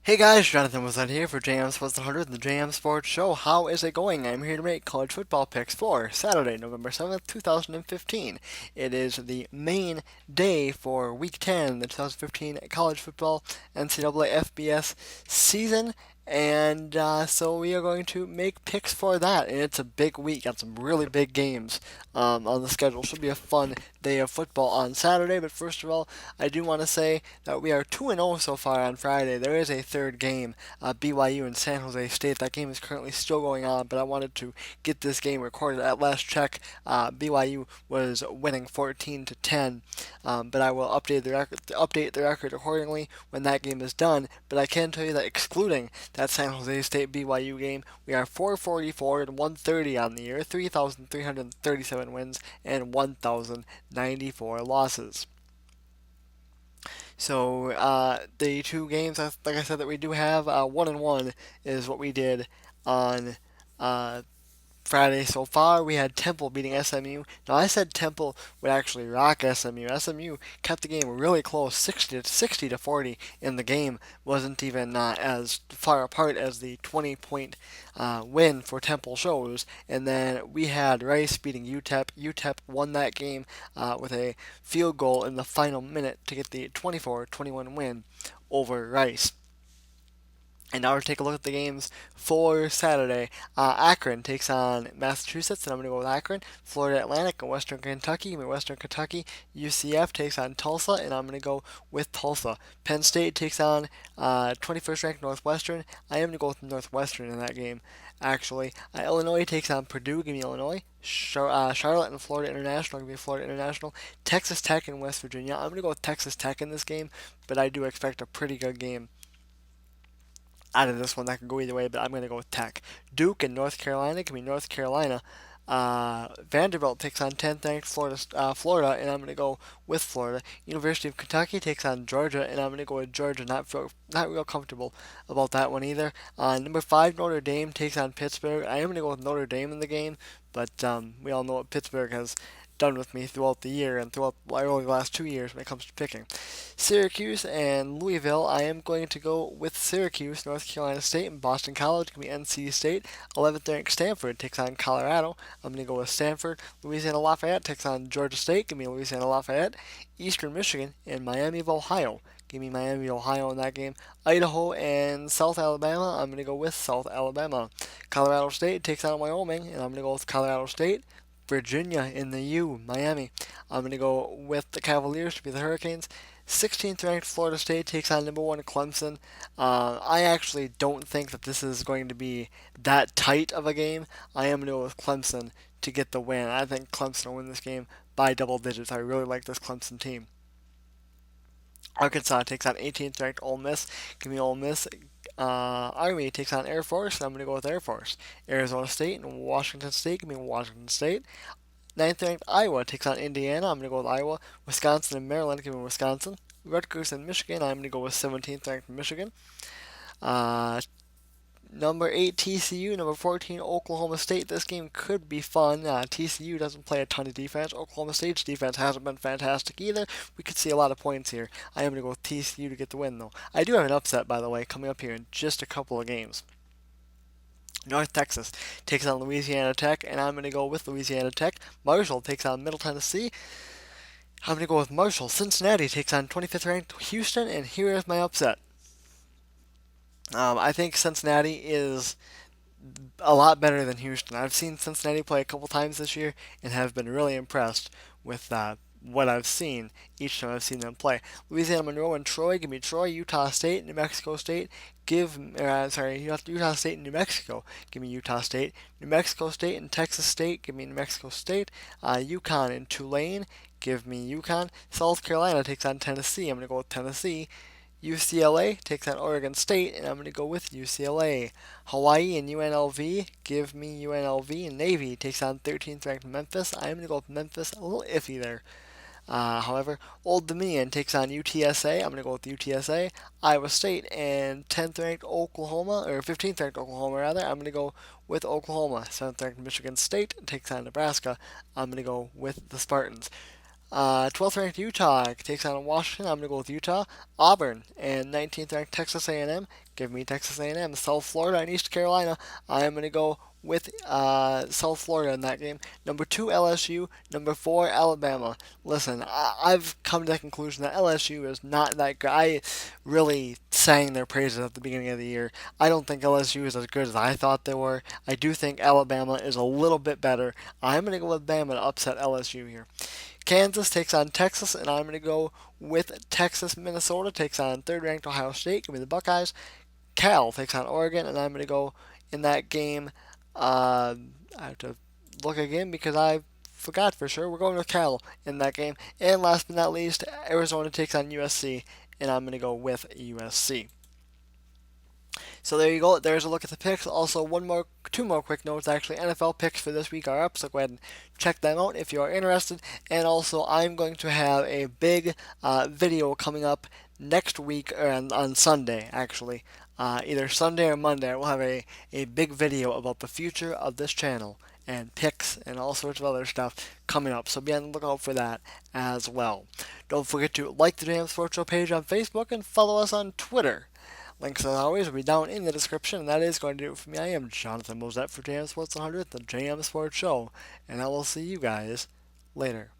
Hey guys, Jonathan was on here for JM Sports 100 and the JM Sports Show. How is it going? I'm here to make college football picks for Saturday, November 7th, 2015. It is the main day for Week 10, the 2015 college football NCAA FBS season. And so we are going to make picks for that, and it's a big week. Got some really big games on the schedule. Should be a fun day of football on Saturday. But first of all, I do want to say that we are 2-0 so far on Friday. There is a third game, BYU and San Jose State. That game is currently still going on, but I wanted to get this game recorded. At last check, BYU was winning 14 to 10, but I will update the record accordingly when that game is done. But I can tell you that excluding that San Jose State BYU game, we are 444 and 130 on the year, 3,337 wins and 1,094 losses. So the two games, like I said, that we do have, 1-1 is what we did on uh, Friday so far. We had Temple beating SMU. Now I said Temple would actually rock SMU. SMU kept the game really close, 60 to 40 in the game. Wasn't even as far apart as the 20-point win for Temple shows. And then we had Rice beating UTEP. UTEP won that game with a field goal in the final minute to get the 24-21 win over Rice. And now to take a look at the games for Saturday. Akron takes on Massachusetts, and I'm going to go with Akron. Florida Atlantic and Western Kentucky. Western Kentucky. UCF takes on Tulsa, and I'm going to go with Tulsa. Penn State takes on 21st ranked Northwestern. I am going to go with Northwestern in that game, actually. Illinois takes on Purdue. Give me Illinois. Charlotte and Florida International. Give me Florida International. Texas Tech and West Virginia. I'm going to go with Texas Tech in this game, but I do expect a pretty good game out of this one. That could go either way, but I'm going to go with Tech. Duke and North Carolina. Give me North Carolina. Vanderbilt takes on 10th ranked Florida, and I'm going to go with Florida. University of Kentucky takes on Georgia, and I'm going to go with Georgia. Not real comfortable about that one either. Number 5, Notre Dame takes on Pittsburgh. I am going to go with Notre Dame in the game, but we all know what Pittsburgh has done with me throughout the year and throughout the last 2 years when it comes to picking. Syracuse and Louisville, I am going to go with Syracuse. North Carolina State and Boston College, give me NC State. 11th ranked Stanford takes on Colorado. I'm going to go with Stanford. Louisiana Lafayette takes on Georgia State, give me Louisiana Lafayette. Eastern Michigan and Miami of Ohio. Give me Miami, of Ohio in that game. Idaho and South Alabama. I'm going to go with South Alabama. Colorado State takes on Wyoming, and I'm going to go with Colorado State. Virginia in the U, Miami. I'm going to go with the Cavaliers to be the Hurricanes. 16th ranked Florida State takes on number 1 Clemson. I actually don't think that this is going to be that tight of a game. I am going to go with Clemson to get the win. I think Clemson will win this game by double digits. I really like this Clemson team. Arkansas takes on 18th ranked Ole Miss. Give me Ole Miss. Army takes on Air Force, and I'm going to go with Air Force. Arizona State and Washington State. Give me Washington State. Ninth ranked Iowa takes on Indiana. I'm going to go with Iowa. Wisconsin and Maryland. Give me Wisconsin. Rutgers and Michigan. I'm going to go with 17th ranked Michigan. Uh, Number 8 TCU, number 14 Oklahoma State. This game could be fun. TCU doesn't play a ton of defense. Oklahoma State's defense hasn't been fantastic either. We could see a lot of points here. I am going to go with TCU to get the win, though. I do have an upset, by the way, coming up here in just a couple of games. North Texas takes on Louisiana Tech, and I'm going to go with Louisiana Tech. Marshall takes on Middle Tennessee. I'm going to go with Marshall. Cincinnati takes on 25th ranked Houston, and here is my upset. I think Cincinnati is a lot better than Houston. I've seen Cincinnati play a couple times this year and have been really impressed with what I've seen each time I've seen them play. Louisiana Monroe and Troy. Give me Troy. Utah State, New Mexico State. Utah State and New Mexico. Give me Utah State. New Mexico State and Texas State. Give me New Mexico State. UConn and Tulane. Give me UConn. South Carolina takes on Tennessee. I'm going to go with Tennessee. UCLA takes on Oregon State, and I'm going to go with UCLA. Hawaii and UNLV, give me UNLV. And Navy takes on 13th ranked Memphis. I'm going to go with Memphis. A little iffy there. However, Old Dominion takes on UTSA. I'm going to go with UTSA. Iowa State and 10th ranked Oklahoma, or 15th ranked Oklahoma rather. I'm going to go with Oklahoma. 7th ranked Michigan State takes on Nebraska. I'm going to go with the Spartans. 12th ranked Utah takes on Washington. I'm going to go with Utah. Auburn and 19th ranked Texas A&M. Give me Texas A&M. South Florida and East Carolina. I'm going to go with South Florida in that game. Number 2 LSU. Number 4 Alabama. Listen, I've come to the conclusion that LSU is not that good. I really sang their praises at the beginning of the year. I don't think LSU is as good as I thought they were. I do think Alabama is a little bit better. I'm going to go with Bama to upset LSU here. Kansas takes on Texas, and I'm going to go with Texas. Minnesota takes on third-ranked Ohio State. Give me the Buckeyes. Cal takes on Oregon, and I'm going to go in that game. I have to look again because I forgot for sure. We're going with Cal in that game. And last but not least, Arizona takes on USC, and I'm going to go with USC. So there you go. There's a look at the picks. Also, two more quick notes. Actually, NFL picks for this week are up, so go ahead and check them out if you are interested. And also, I'm going to have a big video coming up next week or on Sunday, actually. Either Sunday or Monday, we'll have a big video about the future of this channel and picks and all sorts of other stuff coming up. So be on the lookout for that as well. Don't forget to like the Jam Sports Show page on Facebook and follow us on Twitter. Links, as always, will be down in the description, and that is going to do it for me. I am Jonathan Mosette for JM Sports 100, the JM Sports Show, and I will see you guys later.